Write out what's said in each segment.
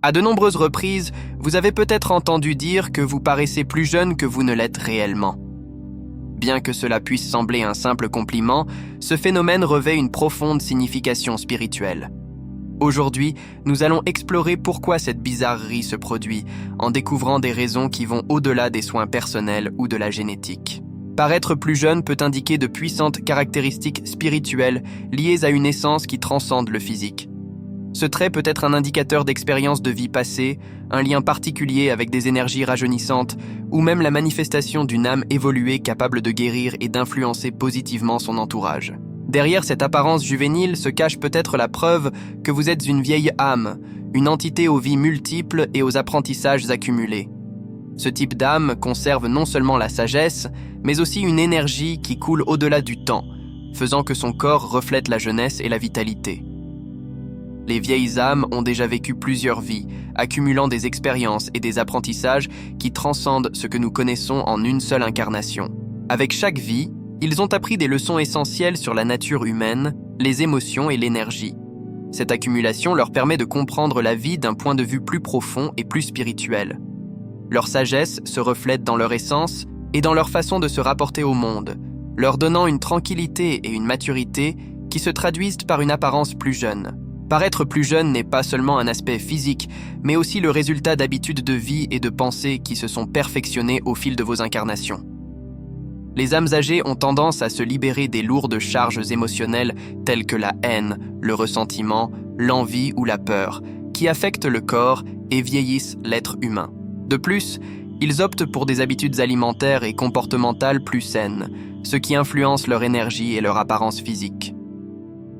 À de nombreuses reprises, vous avez peut-être entendu dire que vous paraissez plus jeune que vous ne l'êtes réellement. Bien que cela puisse sembler un simple compliment, ce phénomène revêt une profonde signification spirituelle. Aujourd'hui, nous allons explorer pourquoi cette bizarrerie se produit, en découvrant des raisons qui vont au-delà des soins personnels ou de la génétique. Paraître plus jeune peut indiquer de puissantes caractéristiques spirituelles liées à une essence qui transcende le physique. Ce trait peut être un indicateur d'expérience de vie passée, un lien particulier avec des énergies rajeunissantes, ou même la manifestation d'une âme évoluée capable de guérir et d'influencer positivement son entourage. Derrière cette apparence juvénile se cache peut-être la preuve que vous êtes une vieille âme, une entité aux vies multiples et aux apprentissages accumulés. Ce type d'âme conserve non seulement la sagesse, mais aussi une énergie qui coule au-delà du temps, faisant que son corps reflète la jeunesse et la vitalité. Les vieilles âmes ont déjà vécu plusieurs vies, accumulant des expériences et des apprentissages qui transcendent ce que nous connaissons en une seule incarnation. Avec chaque vie, ils ont appris des leçons essentielles sur la nature humaine, les émotions et l'énergie. Cette accumulation leur permet de comprendre la vie d'un point de vue plus profond et plus spirituel. Leur sagesse se reflète dans leur essence et dans leur façon de se rapporter au monde, leur donnant une tranquillité et une maturité qui se traduisent par une apparence plus jeune. Paraître plus jeune n'est pas seulement un aspect physique, mais aussi le résultat d'habitudes de vie et de pensée qui se sont perfectionnées au fil de vos incarnations. Les âmes âgées ont tendance à se libérer des lourdes charges émotionnelles telles que la haine, le ressentiment, l'envie ou la peur, qui affectent le corps et vieillissent l'être humain. De plus, ils optent pour des habitudes alimentaires et comportementales plus saines, ce qui influence leur énergie et leur apparence physique.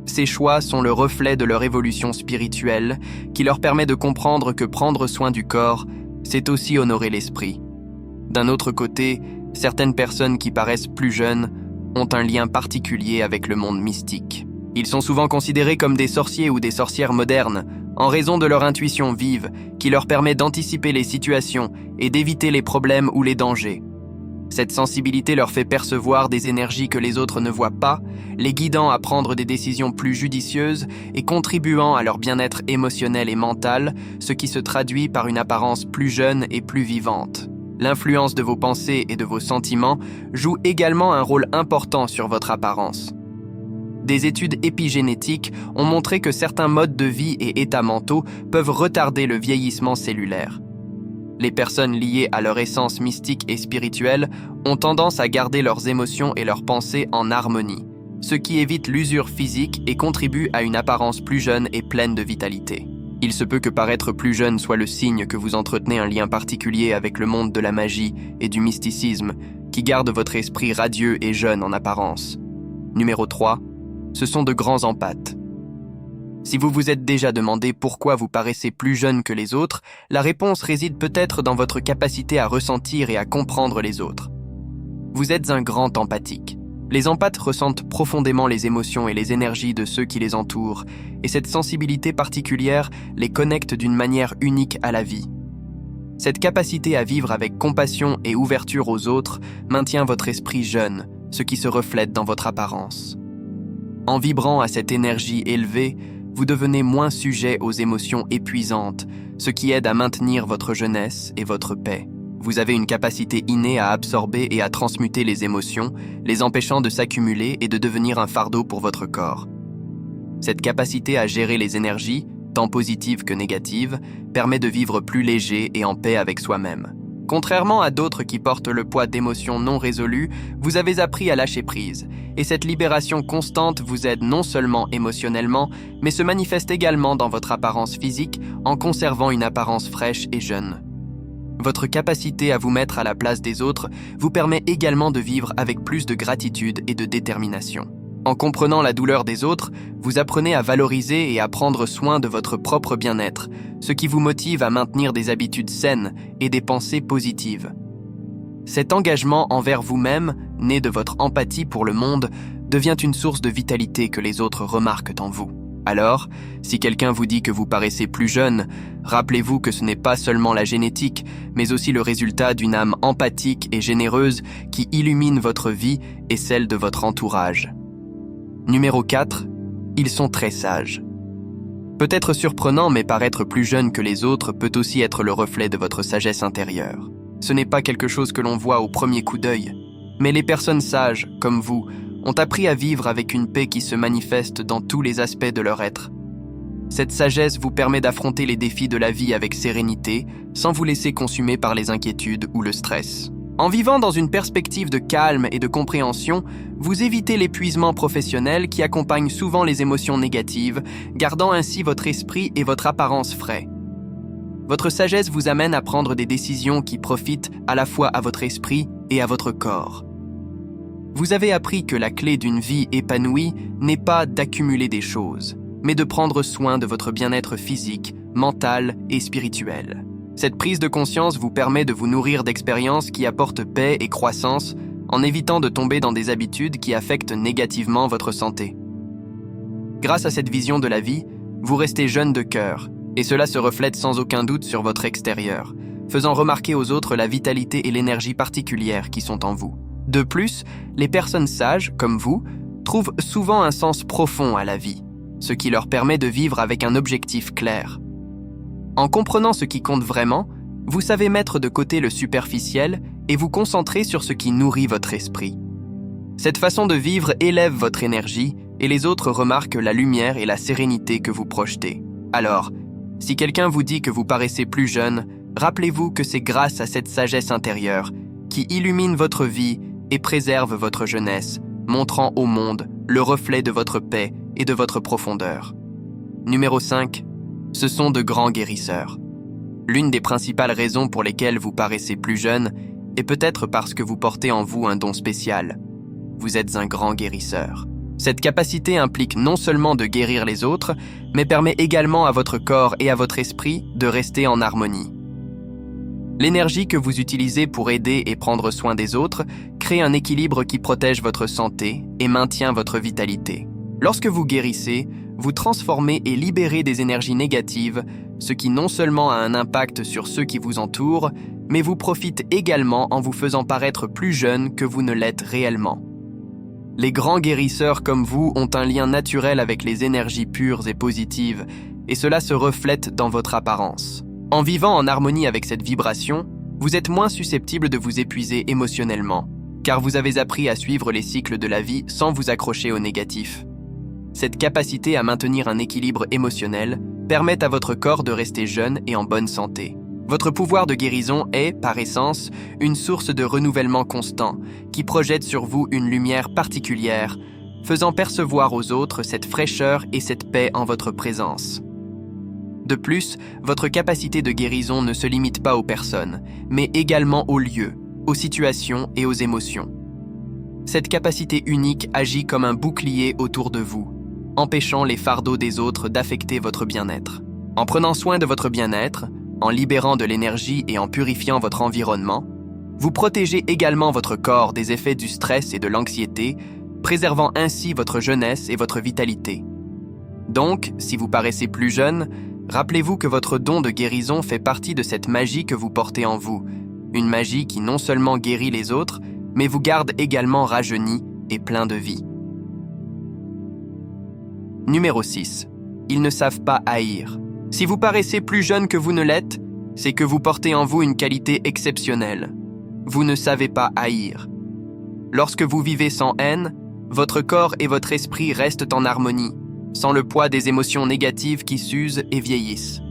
Ces choix sont le reflet de leur évolution spirituelle qui leur permet de comprendre que prendre soin du corps, c'est aussi honorer l'esprit. D'un autre côté, certaines personnes qui paraissent plus jeunes ont un lien particulier avec le monde mystique. Ils sont souvent considérés comme des sorciers ou des sorcières modernes, en raison de leur intuition vive qui leur permet d'anticiper les situations et d'éviter les problèmes ou les dangers. Cette sensibilité leur fait percevoir des énergies que les autres ne voient pas, les guidant à prendre des décisions plus judicieuses et contribuant à leur bien-être émotionnel et mental, ce qui se traduit par une apparence plus jeune et plus vivante. L'influence de vos pensées et de vos sentiments joue également un rôle important sur votre apparence. Des études épigénétiques ont montré que certains modes de vie et états mentaux peuvent retarder le vieillissement cellulaire. Les personnes liées à leur essence mystique et spirituelle ont tendance à garder leurs émotions et leurs pensées en harmonie, ce qui évite l'usure physique et contribue à une apparence plus jeune et pleine de vitalité. Il se peut que paraître plus jeune soit le signe que vous entretenez un lien particulier avec le monde de la magie et du mysticisme qui garde votre esprit radieux et jeune en apparence. Numéro 3. Ce sont de grands empathes. Si vous vous êtes déjà demandé pourquoi vous paraissez plus jeune que les autres, la réponse réside peut-être dans votre capacité à ressentir et à comprendre les autres. Vous êtes un grand empathique. Les empathes ressentent profondément les émotions et les énergies de ceux qui les entourent, et cette sensibilité particulière les connecte d'une manière unique à la vie. Cette capacité à vivre avec compassion et ouverture aux autres maintient votre esprit jeune, ce qui se reflète dans votre apparence. En vibrant à cette énergie élevée, vous devenez moins sujet aux émotions épuisantes, ce qui aide à maintenir votre jeunesse et votre paix. Vous avez une capacité innée à absorber et à transmuter les émotions, les empêchant de s'accumuler et de devenir un fardeau pour votre corps. Cette capacité à gérer les énergies, tant positives que négatives, permet de vivre plus léger et en paix avec soi-même. Contrairement à d'autres qui portent le poids d'émotions non résolues, vous avez appris à lâcher prise, et cette libération constante vous aide non seulement émotionnellement, mais se manifeste également dans votre apparence physique en conservant une apparence fraîche et jeune. Votre capacité à vous mettre à la place des autres vous permet également de vivre avec plus de gratitude et de détermination. En comprenant la douleur des autres, vous apprenez à valoriser et à prendre soin de votre propre bien-être, ce qui vous motive à maintenir des habitudes saines et des pensées positives. Cet engagement envers vous-même, né de votre empathie pour le monde, devient une source de vitalité que les autres remarquent en vous. Alors, si quelqu'un vous dit que vous paraissez plus jeune, rappelez-vous que ce n'est pas seulement la génétique, mais aussi le résultat d'une âme empathique et généreuse qui illumine votre vie et celle de votre entourage. Numéro 4. Ils sont très sages. Peut être surprenant, mais paraître plus jeune que les autres peut aussi être le reflet de votre sagesse intérieure. Ce n'est pas quelque chose que l'on voit au premier coup d'œil, mais les personnes sages, comme vous, ont appris à vivre avec une paix qui se manifeste dans tous les aspects de leur être. Cette sagesse vous permet d'affronter les défis de la vie avec sérénité, sans vous laisser consumer par les inquiétudes ou le stress. En vivant dans une perspective de calme et de compréhension, vous évitez l'épuisement professionnel qui accompagne souvent les émotions négatives, gardant ainsi votre esprit et votre apparence frais. Votre sagesse vous amène à prendre des décisions qui profitent à la fois à votre esprit et à votre corps. Vous avez appris que la clé d'une vie épanouie n'est pas d'accumuler des choses, mais de prendre soin de votre bien-être physique, mental et spirituel. Cette prise de conscience vous permet de vous nourrir d'expériences qui apportent paix et croissance en évitant de tomber dans des habitudes qui affectent négativement votre santé. Grâce à cette vision de la vie, vous restez jeune de cœur, et cela se reflète sans aucun doute sur votre extérieur, faisant remarquer aux autres la vitalité et l'énergie particulières qui sont en vous. De plus, les personnes sages, comme vous, trouvent souvent un sens profond à la vie, ce qui leur permet de vivre avec un objectif clair. En comprenant ce qui compte vraiment, vous savez mettre de côté le superficiel et vous concentrer sur ce qui nourrit votre esprit. Cette façon de vivre élève votre énergie et les autres remarquent la lumière et la sérénité que vous projetez. Alors, si quelqu'un vous dit que vous paraissez plus jeune, rappelez-vous que c'est grâce à cette sagesse intérieure qui illumine votre vie et préserve votre jeunesse, montrant au monde le reflet de votre paix et de votre profondeur. Numéro 5. Ce sont de grands guérisseurs. L'une des principales raisons pour lesquelles vous paraissez plus jeune est peut-être parce que vous portez en vous un don spécial. Vous êtes un grand guérisseur. Cette capacité implique non seulement de guérir les autres, mais permet également à votre corps et à votre esprit de rester en harmonie. L'énergie que vous utilisez pour aider et prendre soin des autres crée un équilibre qui protège votre santé et maintient votre vitalité. Lorsque vous guérissez, vous transformez et libérez des énergies négatives, ce qui non seulement a un impact sur ceux qui vous entourent, mais vous profite également en vous faisant paraître plus jeune que vous ne l'êtes réellement. Les grands guérisseurs comme vous ont un lien naturel avec les énergies pures et positives, et cela se reflète dans votre apparence. En vivant en harmonie avec cette vibration, vous êtes moins susceptible de vous épuiser émotionnellement, car vous avez appris à suivre les cycles de la vie sans vous accrocher au négatif. Cette capacité à maintenir un équilibre émotionnel permet à votre corps de rester jeune et en bonne santé. Votre pouvoir de guérison est, par essence, une source de renouvellement constant qui projette sur vous une lumière particulière, faisant percevoir aux autres cette fraîcheur et cette paix en votre présence. De plus, votre capacité de guérison ne se limite pas aux personnes, mais également aux lieux, aux situations et aux émotions. Cette capacité unique agit comme un bouclier autour de vous, empêchant les fardeaux des autres d'affecter votre bien-être. En prenant soin de votre bien-être, en libérant de l'énergie et en purifiant votre environnement, vous protégez également votre corps des effets du stress et de l'anxiété, préservant ainsi votre jeunesse et votre vitalité. Donc, si vous paraissez plus jeune, rappelez-vous que votre don de guérison fait partie de cette magie que vous portez en vous, une magie qui non seulement guérit les autres, mais vous garde également rajeuni et plein de vie. Numéro 6. Ils ne savent pas haïr. Si vous paraissez plus jeune que vous ne l'êtes, c'est que vous portez en vous une qualité exceptionnelle. Vous ne savez pas haïr. Lorsque vous vivez sans haine, votre corps et votre esprit restent en harmonie, sans le poids des émotions négatives qui s'usent et vieillissent.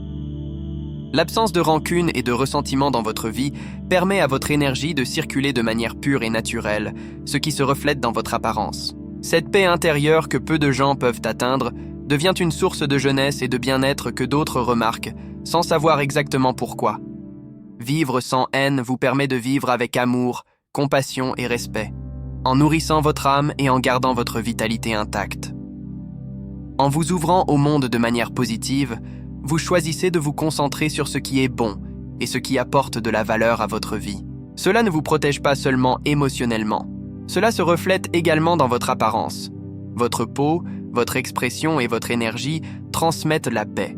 L'absence de rancune et de ressentiment dans votre vie permet à votre énergie de circuler de manière pure et naturelle, ce qui se reflète dans votre apparence. Cette paix intérieure que peu de gens peuvent atteindre devient une source de jeunesse et de bien-être que d'autres remarquent, sans savoir exactement pourquoi. Vivre sans haine vous permet de vivre avec amour, compassion et respect, en nourrissant votre âme et en gardant votre vitalité intacte. En vous ouvrant au monde de manière positive, vous choisissez de vous concentrer sur ce qui est bon et ce qui apporte de la valeur à votre vie. Cela ne vous protège pas seulement émotionnellement. Cela se reflète également dans votre apparence. Votre peau, votre expression et votre énergie transmettent la paix.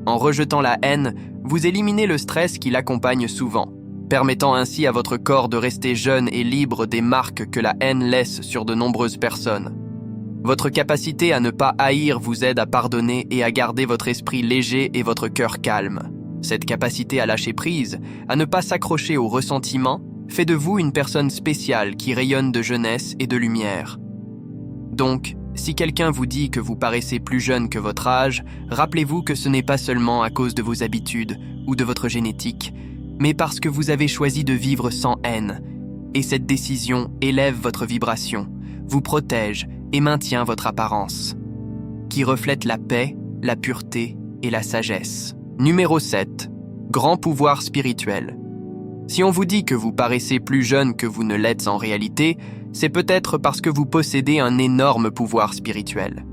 En rejetant la haine, vous éliminez le stress qui l'accompagne souvent, permettant ainsi à votre corps de rester jeune et libre des marques que la haine laisse sur de nombreuses personnes. Votre capacité à ne pas haïr vous aide à pardonner et à garder votre esprit léger et votre cœur calme. Cette capacité à lâcher prise, à ne pas s'accrocher au ressentiment, fait de vous une personne spéciale qui rayonne de jeunesse et de lumière. Donc, si quelqu'un vous dit que vous paraissez plus jeune que votre âge, rappelez-vous que ce n'est pas seulement à cause de vos habitudes ou de votre génétique, mais parce que vous avez choisi de vivre sans haine. Et cette décision élève votre vibration, vous protège et maintient votre apparence, qui reflète la paix, la pureté et la sagesse. Numéro 7. Grand pouvoir spirituel. Si on vous dit que vous paraissez plus jeune que vous ne l'êtes en réalité, c'est peut-être parce que vous possédez un énorme pouvoir spirituel.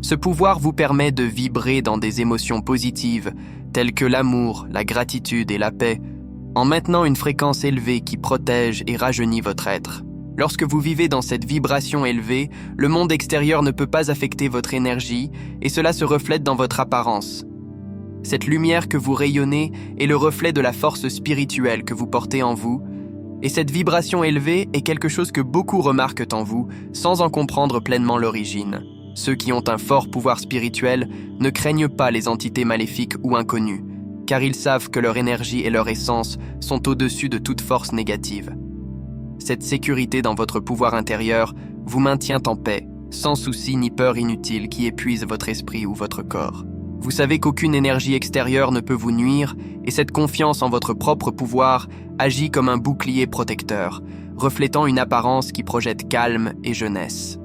Ce pouvoir vous permet de vibrer dans des émotions positives, telles que l'amour, la gratitude et la paix, en maintenant une fréquence élevée qui protège et rajeunit votre être. Lorsque vous vivez dans cette vibration élevée, le monde extérieur ne peut pas affecter votre énergie et cela se reflète dans votre apparence. Cette lumière que vous rayonnez est le reflet de la force spirituelle que vous portez en vous, et cette vibration élevée est quelque chose que beaucoup remarquent en vous sans en comprendre pleinement l'origine. Ceux qui ont un fort pouvoir spirituel ne craignent pas les entités maléfiques ou inconnues, car ils savent que leur énergie et leur essence sont au-dessus de toute force négative. Cette sécurité dans votre pouvoir intérieur vous maintient en paix, sans souci ni peur inutile qui épuise votre esprit ou votre corps. Vous savez qu'aucune énergie extérieure ne peut vous nuire et cette confiance en votre propre pouvoir agit comme un bouclier protecteur, reflétant une apparence qui projette calme et jeunesse.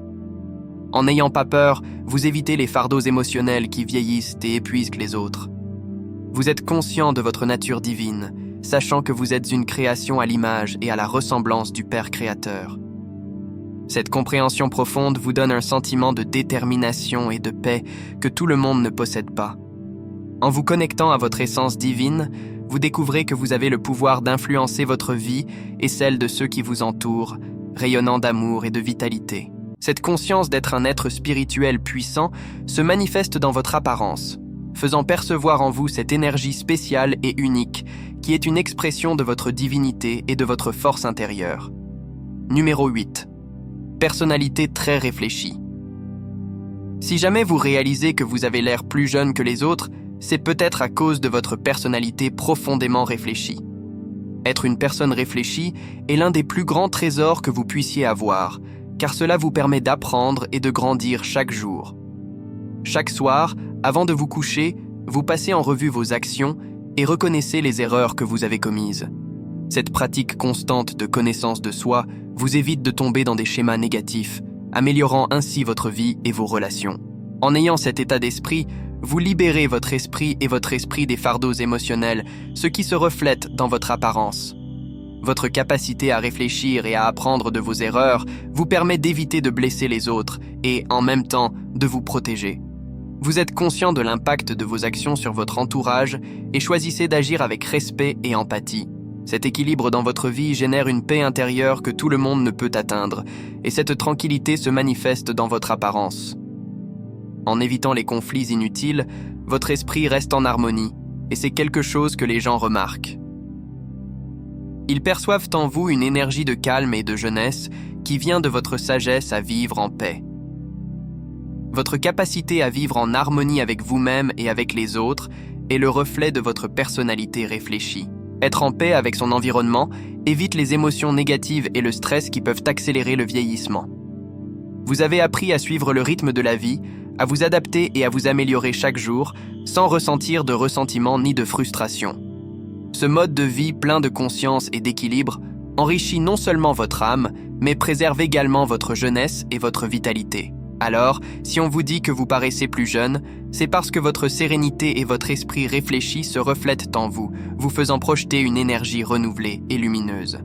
En n'ayant pas peur, vous évitez les fardeaux émotionnels qui vieillissent et épuisent les autres. Vous êtes conscient de votre nature divine, sachant que vous êtes une création à l'image et à la ressemblance du Père créateur. Cette compréhension profonde vous donne un sentiment de détermination et de paix que tout le monde ne possède pas. En vous connectant à votre essence divine, vous découvrez que vous avez le pouvoir d'influencer votre vie et celle de ceux qui vous entourent, rayonnant d'amour et de vitalité. Cette conscience d'être un être spirituel puissant se manifeste dans votre apparence, faisant percevoir en vous cette énergie spéciale et unique qui est une expression de votre divinité et de votre force intérieure. Numéro 8. Personnalité très réfléchie. Si jamais vous réalisez que vous avez l'air plus jeune que les autres, c'est peut-être à cause de votre personnalité profondément réfléchie. Être une personne réfléchie est l'un des plus grands trésors que vous puissiez avoir, car cela vous permet d'apprendre et de grandir chaque jour. Chaque soir, avant de vous coucher, vous passez en revue vos actions et reconnaissez les erreurs que vous avez commises. Cette pratique constante de connaissance de soi vous évite de tomber dans des schémas négatifs, améliorant ainsi votre vie et vos relations. En ayant cet état d'esprit, vous libérez votre esprit et votre esprit des fardeaux émotionnels, ce qui se reflète dans votre apparence. Votre capacité à réfléchir et à apprendre de vos erreurs vous permet d'éviter de blesser les autres et, en même temps, de vous protéger. Vous êtes conscient de l'impact de vos actions sur votre entourage et choisissez d'agir avec respect et empathie. Cet équilibre dans votre vie génère une paix intérieure que tout le monde ne peut atteindre, et cette tranquillité se manifeste dans votre apparence. En évitant les conflits inutiles, votre esprit reste en harmonie, et c'est quelque chose que les gens remarquent. Ils perçoivent en vous une énergie de calme et de jeunesse qui vient de votre sagesse à vivre en paix. Votre capacité à vivre en harmonie avec vous-même et avec les autres est le reflet de votre personnalité réfléchie. Être en paix avec son environnement évite les émotions négatives et le stress qui peuvent accélérer le vieillissement. Vous avez appris à suivre le rythme de la vie, à vous adapter et à vous améliorer chaque jour, sans ressentir de ressentiment ni de frustration. Ce mode de vie plein de conscience et d'équilibre enrichit non seulement votre âme, mais préserve également votre jeunesse et votre vitalité. Alors, si on vous dit que vous paraissez plus jeune, c'est parce que votre sérénité et votre esprit réfléchi se reflètent en vous, vous faisant projeter une énergie renouvelée et lumineuse.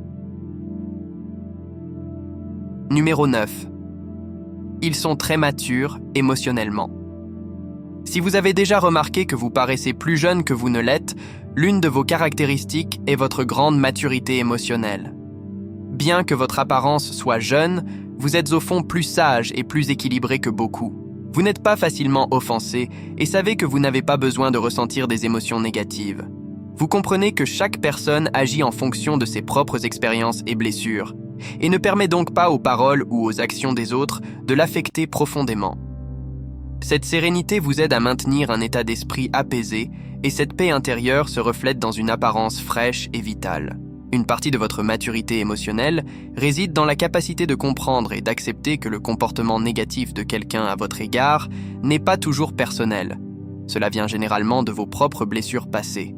Numéro 9. Ils sont très matures émotionnellement. Si vous avez déjà remarqué que vous paraissez plus jeune que vous ne l'êtes, l'une de vos caractéristiques est votre grande maturité émotionnelle. Bien que votre apparence soit jeune, vous êtes au fond plus sage et plus équilibré que beaucoup. Vous n'êtes pas facilement offensé et savez que vous n'avez pas besoin de ressentir des émotions négatives. Vous comprenez que chaque personne agit en fonction de ses propres expériences et blessures, et ne permet donc pas aux paroles ou aux actions des autres de l'affecter profondément. Cette sérénité vous aide à maintenir un état d'esprit apaisé et cette paix intérieure se reflète dans une apparence fraîche et vitale. Une partie de votre maturité émotionnelle réside dans la capacité de comprendre et d'accepter que le comportement négatif de quelqu'un à votre égard n'est pas toujours personnel. Cela vient généralement de vos propres blessures passées.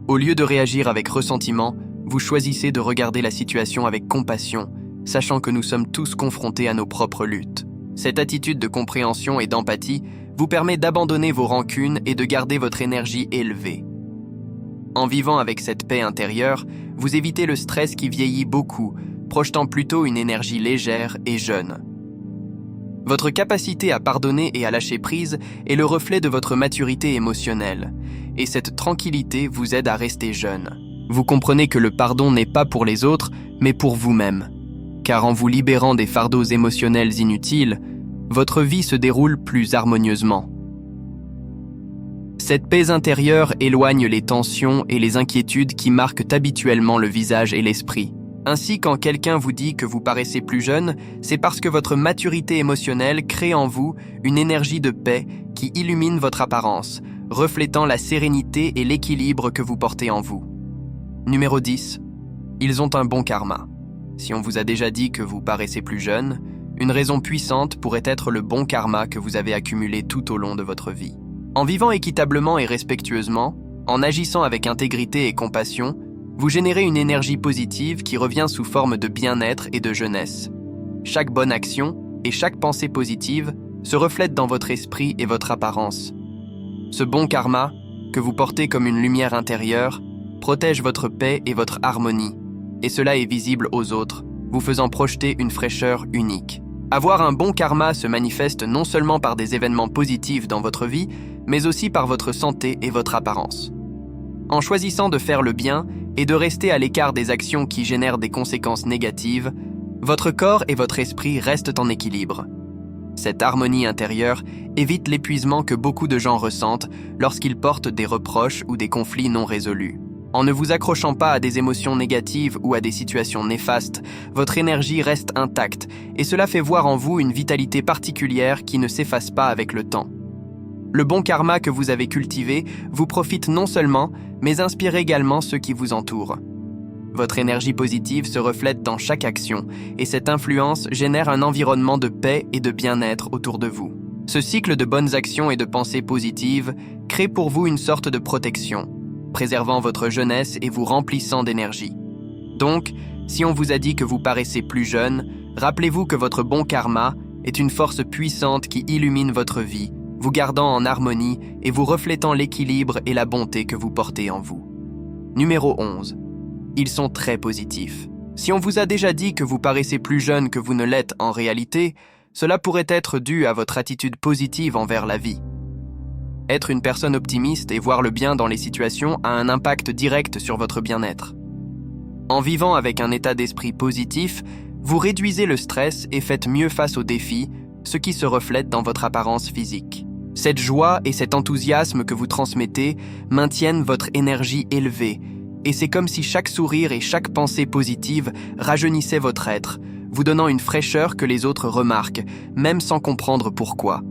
Au lieu de réagir avec ressentiment, vous choisissez de regarder la situation avec compassion, sachant que nous sommes tous confrontés à nos propres luttes. Cette attitude de compréhension et d'empathie vous permet d'abandonner vos rancunes et de garder votre énergie élevée. En vivant avec cette paix intérieure, vous évitez le stress qui vieillit beaucoup, projetant plutôt une énergie légère et jeune. Votre capacité à pardonner et à lâcher prise est le reflet de votre maturité émotionnelle, et cette tranquillité vous aide à rester jeune. Vous comprenez que le pardon n'est pas pour les autres, mais pour vous-même. Car en vous libérant des fardeaux émotionnels inutiles, votre vie se déroule plus harmonieusement. Cette paix intérieure éloigne les tensions et les inquiétudes qui marquent habituellement le visage et l'esprit. Ainsi, quand quelqu'un vous dit que vous paraissez plus jeune, c'est parce que votre maturité émotionnelle crée en vous une énergie de paix qui illumine votre apparence, reflétant la sérénité et l'équilibre que vous portez en vous. Numéro 10. Ils ont un bon karma. Si on vous a déjà dit que vous paraissez plus jeune, une raison puissante pourrait être le bon karma que vous avez accumulé tout au long de votre vie. En vivant équitablement et respectueusement, en agissant avec intégrité et compassion, vous générez une énergie positive qui revient sous forme de bien-être et de jeunesse. Chaque bonne action et chaque pensée positive se reflètent dans votre esprit et votre apparence. Ce bon karma, que vous portez comme une lumière intérieure, protège votre paix et votre harmonie, et cela est visible aux autres, vous faisant projeter une fraîcheur unique. Avoir un bon karma se manifeste non seulement par des événements positifs dans votre vie, mais aussi par votre santé et votre apparence. En choisissant de faire le bien et de rester à l'écart des actions qui génèrent des conséquences négatives, votre corps et votre esprit restent en équilibre. Cette harmonie intérieure évite l'épuisement que beaucoup de gens ressentent lorsqu'ils portent des reproches ou des conflits non résolus. En ne vous accrochant pas à des émotions négatives ou à des situations néfastes, votre énergie reste intacte et cela fait voir en vous une vitalité particulière qui ne s'efface pas avec le temps. Le bon karma que vous avez cultivé vous profite non seulement, mais inspire également ceux qui vous entourent. Votre énergie positive se reflète dans chaque action et cette influence génère un environnement de paix et de bien-être autour de vous. Ce cycle de bonnes actions et de pensées positives crée pour vous une sorte de protection, préservant votre jeunesse et vous remplissant d'énergie. Donc, si on vous a dit que vous paraissez plus jeune, rappelez-vous que votre bon karma est une force puissante qui illumine votre vie, vous gardant en harmonie et vous reflétant l'équilibre et la bonté que vous portez en vous. Numéro 11. Ils sont très positifs. Si on vous a déjà dit que vous paraissez plus jeune que vous ne l'êtes en réalité, cela pourrait être dû à votre attitude positive envers la vie. Être une personne optimiste et voir le bien dans les situations a un impact direct sur votre bien-être. En vivant avec un état d'esprit positif, vous réduisez le stress et faites mieux face aux défis, ce qui se reflète dans votre apparence physique. Cette joie et cet enthousiasme que vous transmettez maintiennent votre énergie élevée, et c'est comme si chaque sourire et chaque pensée positive rajeunissaient votre être, vous donnant une fraîcheur que les autres remarquent, même sans comprendre pourquoi.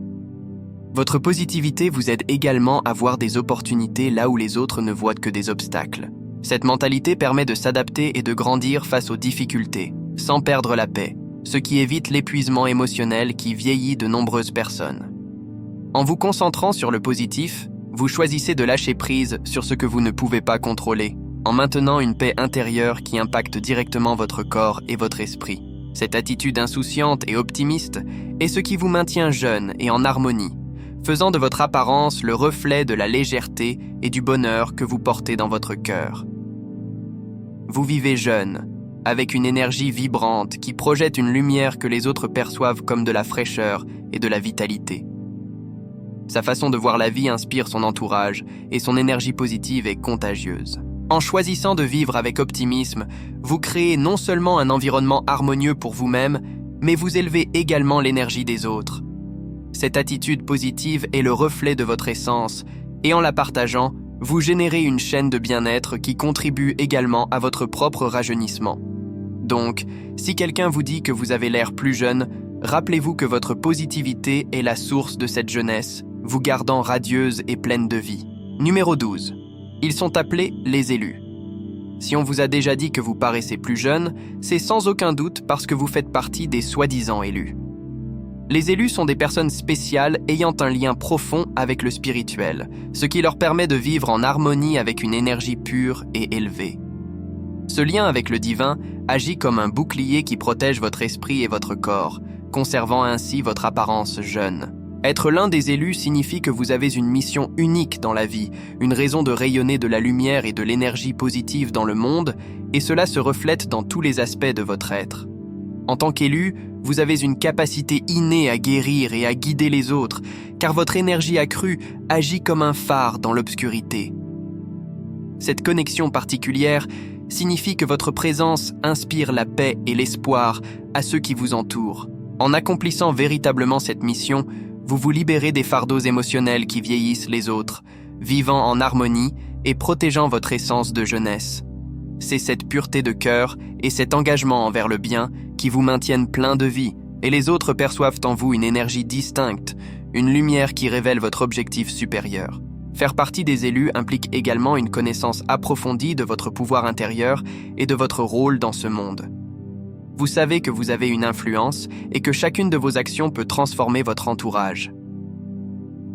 Votre positivité vous aide également à voir des opportunités là où les autres ne voient que des obstacles. Cette mentalité permet de s'adapter et de grandir face aux difficultés, sans perdre la paix, ce qui évite l'épuisement émotionnel qui vieillit de nombreuses personnes. En vous concentrant sur le positif, vous choisissez de lâcher prise sur ce que vous ne pouvez pas contrôler, en maintenant une paix intérieure qui impacte directement votre corps et votre esprit. Cette attitude insouciante et optimiste est ce qui vous maintient jeune et en harmonie, faisant de votre apparence le reflet de la légèreté et du bonheur que vous portez dans votre cœur. Vous vivez jeune, avec une énergie vibrante qui projette une lumière que les autres perçoivent comme de la fraîcheur et de la vitalité. Sa façon de voir la vie inspire son entourage et son énergie positive est contagieuse. En choisissant de vivre avec optimisme, vous créez non seulement un environnement harmonieux pour vous-même, mais vous élevez également l'énergie des autres. Cette attitude positive est le reflet de votre essence, et en la partageant, vous générez une chaîne de bien-être qui contribue également à votre propre rajeunissement. Donc, si quelqu'un vous dit que vous avez l'air plus jeune, rappelez-vous que votre positivité est la source de cette jeunesse, vous gardant radieuse et pleine de vie. Numéro 12. Ils sont appelés les élus. Si on vous a déjà dit que vous paraissez plus jeune, c'est sans aucun doute parce que vous faites partie des soi-disant élus. Les élus sont des personnes spéciales ayant un lien profond avec le spirituel, ce qui leur permet de vivre en harmonie avec une énergie pure et élevée. Ce lien avec le divin agit comme un bouclier qui protège votre esprit et votre corps, conservant ainsi votre apparence jeune. Être l'un des élus signifie que vous avez une mission unique dans la vie, une raison de rayonner de la lumière et de l'énergie positive dans le monde, et cela se reflète dans tous les aspects de votre être. En tant qu'élu, vous avez une capacité innée à guérir et à guider les autres, car votre énergie accrue agit comme un phare dans l'obscurité. Cette connexion particulière signifie que votre présence inspire la paix et l'espoir à ceux qui vous entourent. En accomplissant véritablement cette mission, vous vous libérez des fardeaux émotionnels qui vieillissent les autres, vivant en harmonie et protégeant votre essence de jeunesse. C'est cette pureté de cœur et cet engagement envers le bien qui vous maintiennent plein de vie, et les autres perçoivent en vous une énergie distincte, une lumière qui révèle votre objectif supérieur. Faire partie des élus implique également une connaissance approfondie de votre pouvoir intérieur et de votre rôle dans ce monde. Vous savez que vous avez une influence et que chacune de vos actions peut transformer votre entourage.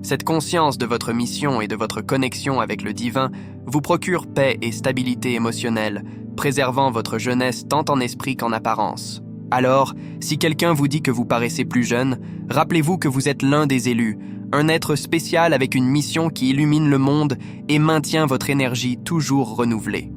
Cette conscience de votre mission et de votre connexion avec le divin vous procure paix et stabilité émotionnelle, préservant votre jeunesse tant en esprit qu'en apparence. Alors, si quelqu'un vous dit que vous paraissez plus jeune, rappelez-vous que vous êtes l'un des élus, un être spécial avec une mission qui illumine le monde et maintient votre énergie toujours renouvelée.